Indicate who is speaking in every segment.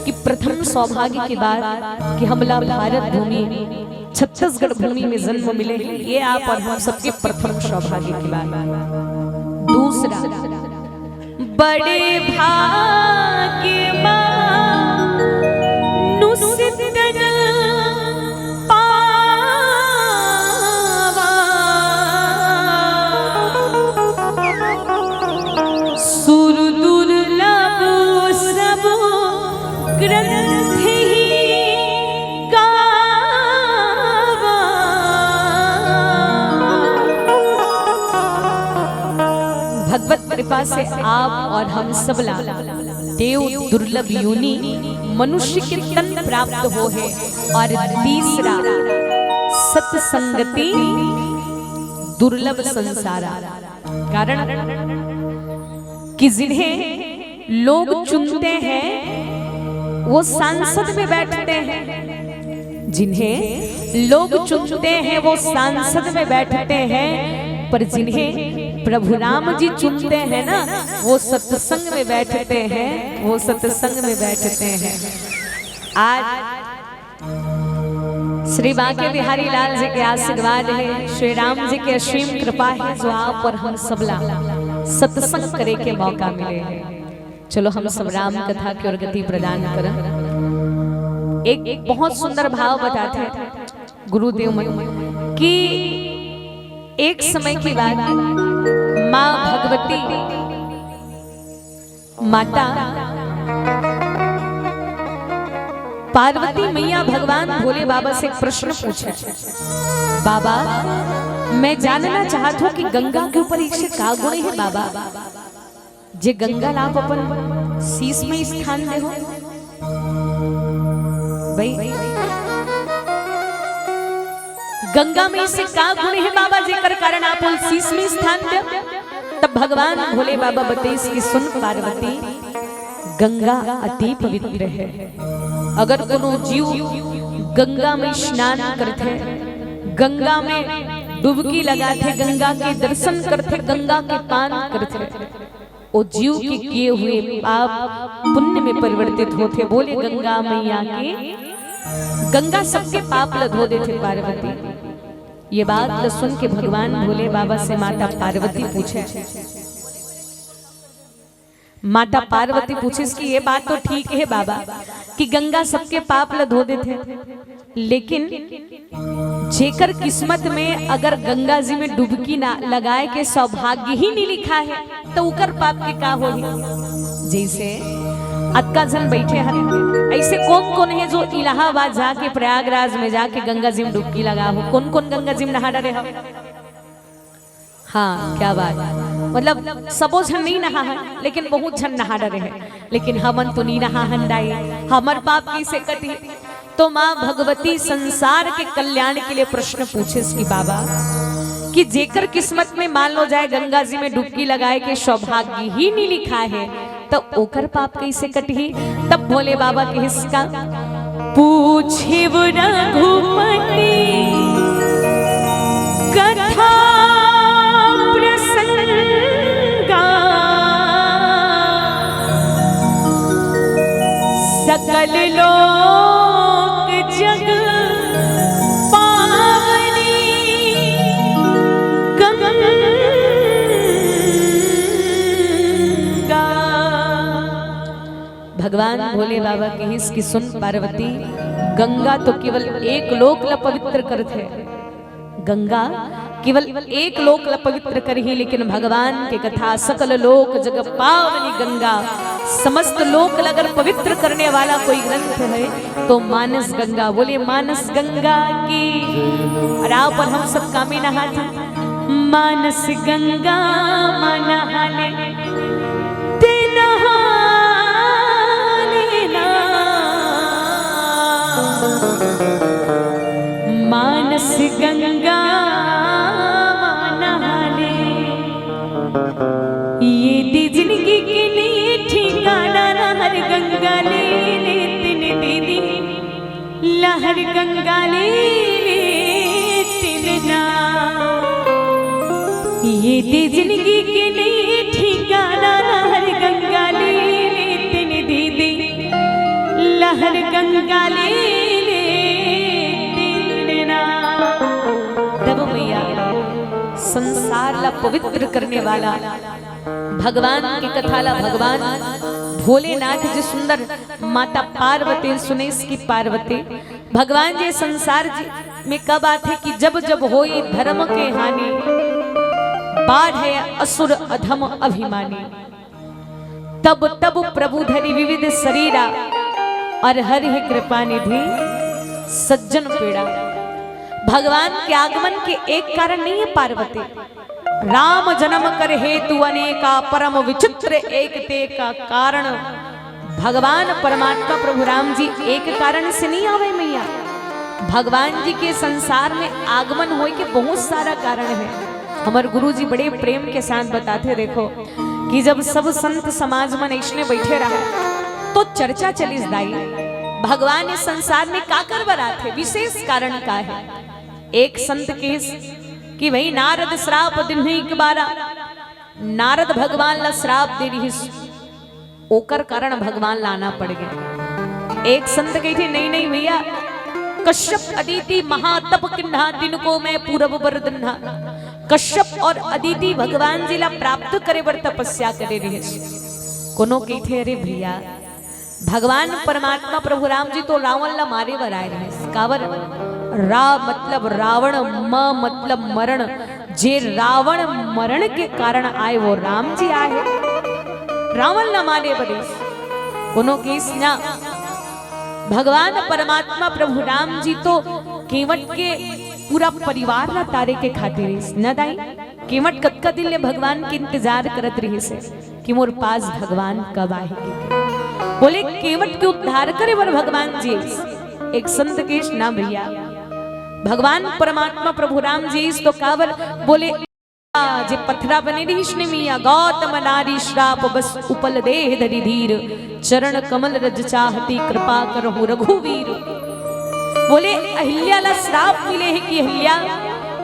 Speaker 1: कि प्रथम सौभाग्य की बात कि हमला भारत भूमि छत्तीसगढ़ भूमि में जन्म मिले, ये आप और हम सबके प्रथम सौभाग्य की बात। दूसरा, बड़े भाग्य सुर दुर्लभ सब ग्रंथ भगवत कृपा से आप और हम सबला देव दुर्लभ योनि मनुष्य के तन प्राप्त हो है। और तीसरा, सत्संगति दुर्लभ संसारा। कारण कि जिन्हें लोग चुनते हैं वो सांसद में बैठते हैं, जिन्हें लोग चुनते हैं वो सांसद में बैठते हैं, पर जिन्हें प्रभु राम जी चुनते हैं ना वो सत्संग में बैठते हैं, वो सत्संग में बैठते हैं। आज श्री बांके बिहारी लाल जी के आशीर्वाद है, श्री राम जी की असीम कृपा है जो आप और हम सबला सत्संग करे के मौका मिले हैं। चलो हम सब राम कथा की ओर गति प्रदान करें। एक बहुत सुंदर भाव बताते हैं गुरुदेव मन कि एक समय की बात, माँ भगवती माता पार्वती मैया भगवान भोले बाबा से एक प्रश्न पूछे, बाबा मैं जानना चाहता हूँ कि गंगा के ऊपर एक से का गुण है बाबा, जे गंगा लाभ अपन शीश में स्थान दे हो भाई, गंगा में से का गुण है बाबा जेकर कारण आप शीश में स्थान दे। तब भगवान भोले बाबा बतेस की सुन पार्वती, गंगा अति पवित्र है। अगर कोनो जीव गंगा में स्नान करते, गंगा में डुबकी लगाते, गंगा के दर्शन करते, गंगा के पान करते, वो जीव के किए हुए पाप पुण्य में परिवर्तित होते। बोले गंगा मैया के, गंगा सबके पाप धो देते पार्वती। ये बात सुन के भगवान भोले बाबा से माता पार्वती पूछे, माता पार्वती पूछे कि ये बात तो ठीक है बाबा कि गंगा सबके पाप धो देते, लेकिन जेकर किस्मत में अगर गंगा जी में डुबकी ना लगाए के सौभाग्य ही नहीं लिखा है तो उकर पाप के का होगी। जैसे अक्का जन बैठे हैं, ऐसे कौन कौन है जो इलाहाबाद जाके प्रयागराज में जाके गंगा जी में डुबकी लगा हो? कौन कौन गंगा जी में नहा डरे हो? हाँ क्या बात, मतलब सबो झन नहीं नहा है लेकिन बहुत झन नहा डरे है, लेकिन हमन तो नहीं नहा हंडाई, हमर पाप कैसे कटी? तो माँ भगवती संसार के कल्याण के लिए प्रश्न पूछे कि बाबा कि जेकर किस्मत में मान लो जाए गंगा जी में डुबकी लगाए के सौभाग्य ही नहीं लिखा है तो ओकर पाप कैसे कटी? तब भोले बाबा के हिस्सा पूछे रघुपति कथा प्रसंगा, सकल लोक जग पावनी गंगा। भगवान भोले बाबा के हिस की सुन पार्वती, गंगा तो केवल एक लोक ला पवित्र करते, गंगा केवल एक लोक ला पवित्र कर ही, लेकिन भगवान के कथा सकल लोक जग पावनी गंगा, समस्त लोक अगर पवित्र करने वाला कोई ग्रंथ है तो मानस गंगा। बोले मानस गंगा की। और आप और हम सब कामे नहाते, मानस गंगा नहाले ते नहाले ना, मानस गंगा नहाले, ये दी जिंदगी के लिए ठिकाना लहर गंगा ले तिन दीदी, लहर गंगा ले तिन ना, ये दी जिंदगी के लिए ठिकाना लहर गंगा ले तिन दीदी, पवित्र करने वाला भगवान की कथाला भगवान भोलेनाथ जी सुंदर माता पार्वती सुनेश की पार्वती भगवान जी संसार जी में कब आते कि जब जब होई धर्म के हानि बाढ़ है असुर अधम अभिमानी तब तब प्रभु धरि विविध शरीरा और हरि कृपा निधि सज्जन पीड़ा। भगवान के आगमन के एक कारण नहीं है पार्वती, राम जन्म कर हेतु अनेका परम विचित्र एक ते का कारण। भगवान परमात्मा प्रभु राम जी एक कारण से नहीं आवे मैया, भगवान जी के संसार में आगमन होए के बहुत सारा कारण है। हमारे गुरु जी बड़े प्रेम के साथ बताते देखो कि जब सब संत समाज में ऐसने बैठे रहा तो चर्चा चलिस दाई भगवान इस संसार में का कर बरात है, विशेष कारण का है। एक संत केस कि भाई नारद श्राप दिन एक बारा नारद भगवान ला श्राप दे रही ओकर कारण भगवान लाना पड़ गया। एक संत कही थी नहीं नहीं भैया कश्यप अदिति महातप किन्हा दिन को मैं पूरब बर दिन्हा। कश्यप और अदिति भगवान जी ला प्राप्त करे बर तपस्या करे रही। कोनो कही थे अरे भैया भगवान परमात्मा प्रभु राम जी तो रावण ला मारे बर आए रहे। कावर रा मतलब रावण, म मतलब मरण, जे रावण मरण के कारण आए वो राम जी आए, रावण न मारे बड़े कोनो केस ना। भगवान परमात्मा प्रभु राम जी तो केवट के पूरा परिवार ला तारे के खातिर न दाई केवट कत्का दिल ने भगवान के इंतजार करत रही से कि मोर पास भगवान कब आएगी। बोले केवट के उद्धार करे बर भगवान जी एक संत केश ना भैया भगवान परमात्मा प्रभु राम जी इस तो कावर बोले जे पथरा बने ऋषि मिया गौतम नारी श्राप बस उपल देह धरि धीर चरण कमल रज चाहती कृपा करहु रघुवीर। बोले अहिल्या ला श्राप मिले है कि अहिल्या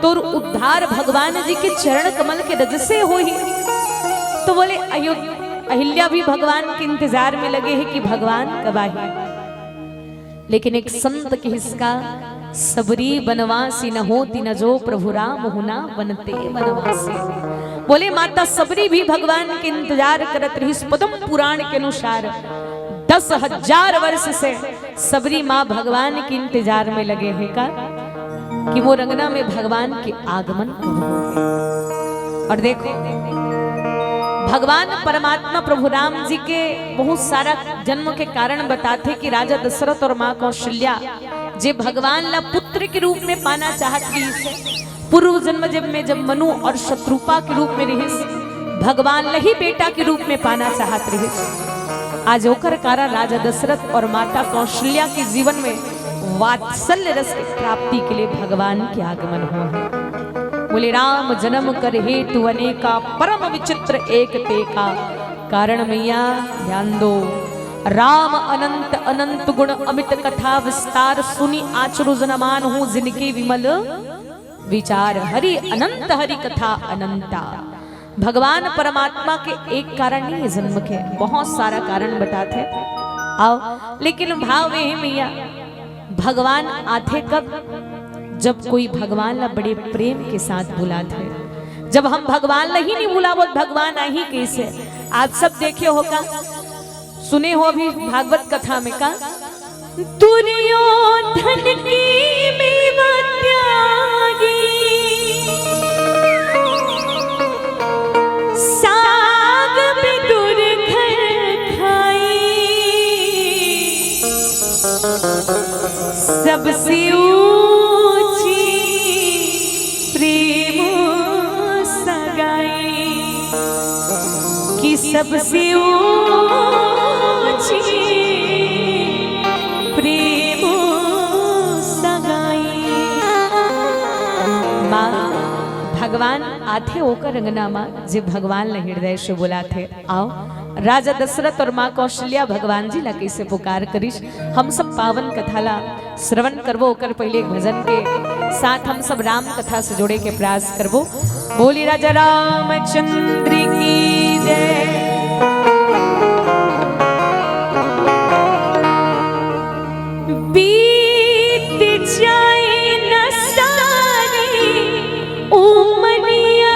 Speaker 1: तोर उद्धार भगवान जी के चरण कमल के रज से होई। तो बोले अहिल्या भी भगवान के इंतजार में लगे हैं कि भगवान कब आए। लेकिन एक संत के हिस्सा सबरी बनवासी न होती न जो प्रभु राम हुना बनते बनवासी। बोले माता सबरी भी भगवान के इंतजार करत रही। पद्म पुराण के अनुसार 10,000 वर्ष से सबरी माँ भगवान के इंतजार में लगे हैं का कि वो रंगना में भगवान के आगमन हो। और देखो भगवान परमात्मा प्रभु राम जी के बहुत सारा जन्म के कारण बताते कि राजा दशरथ और माँ कौशल्या जे भगवान ला पुत्र के रूप में पाना चाहती है। पूर्व जन्म जब मनु और शत्रुपा के रूप में रही भगवान ला ही बेटा के रूप में पाना चाहत रही। आज ओकर कारण राजा दशरथ और माता कौशल्या के जीवन में वात्सल्य रस की प्राप्ति के लिए भगवान के आगमन हुआ है। बोले राम जन्म कर हेतु अनेका परम विचित्र एक ते का कारण। मैया ध्यान दो राम अनंत अनंत गुण अमित कथा विस्तार सुनी आचरु जनमान हूँ जिनके विमल विचार। हरि अनंत हरि कथा अनंता। भगवान परमात्मा के एक कारण नहीं है जन्म के, बहुत सारा कारण बताते आओ। लेकिन भाव वे है मैया भगवान आते कब जब कोई भगवान ला बड़े प्रेम के साथ बुलाते। जब हम भगवान ला ही नहीं बुलावो भगवान आ ही कैसे। आप सब देखे होगा सुने हो अभी भागवत कथा में का दुर्योधन की मेवा त्यागी साग विदुर घर खाई सबसे ऊंची प्रेम सगाई कि सबसे प्रेम सगाई। माँ भगवान आते होकर रंगना माँ जे भगवान ने हृदय से बुलाते आओ। राजा दशरथ और माँ कौशल्या भगवान जी ला कैसे पुकार करिश। हम सब पावन कथा ला श्रवण करबो ओकर पहले एक भजन के साथ हम सब राम कथा से जोड़े के प्रयास करबो। बोली राजा रामचंद्र की जय। जाए न सारी उमरिया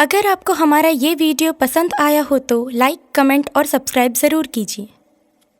Speaker 2: अगर आपको हमारा ये वीडियो पसंद आया हो तो लाइक, कमेंट और सब्सक्राइब ज़रूर कीजिए।